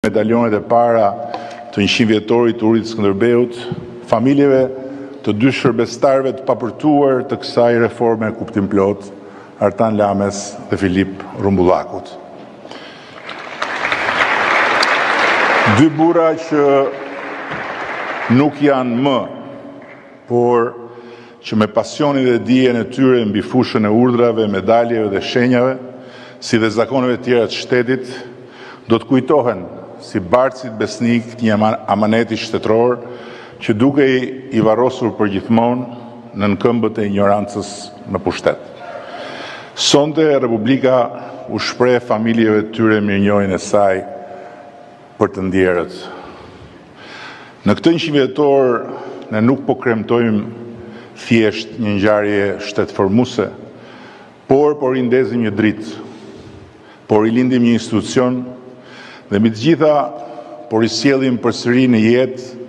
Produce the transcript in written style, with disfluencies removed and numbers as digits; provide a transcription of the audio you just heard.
medaljonet e para të 100 vjetorit të Urit Skënderbeut, familjeve të 2 shërbestarëve të papërtuar të kësaj reforme kuptim plot, Artan Lames dhe Filip Rumbullakut. 2 burra që nuk janë më, por që me pasionin dhe dijen e tyre mbi fushën e urdhrave, medaljeve dhe shenjave, si dhe zakoneve tjera të shtetit, do të kujtohen si barcit besnik të një amaneti shtetëror që duke i varrosur përgjithmonë në këmbët e ignorancës në pushtet. Sonte Republika u shpreh familjeve të tyre mirënjohjen e saj për të ndjerët. Në këtë 100 vjetor ne nuk po kremtojmë thjesht një ngjarje shtetformuese, por i ndezim një dritë, por i lindim një institucion dhe mbi të gjitha por i sjellim përsëri në jetë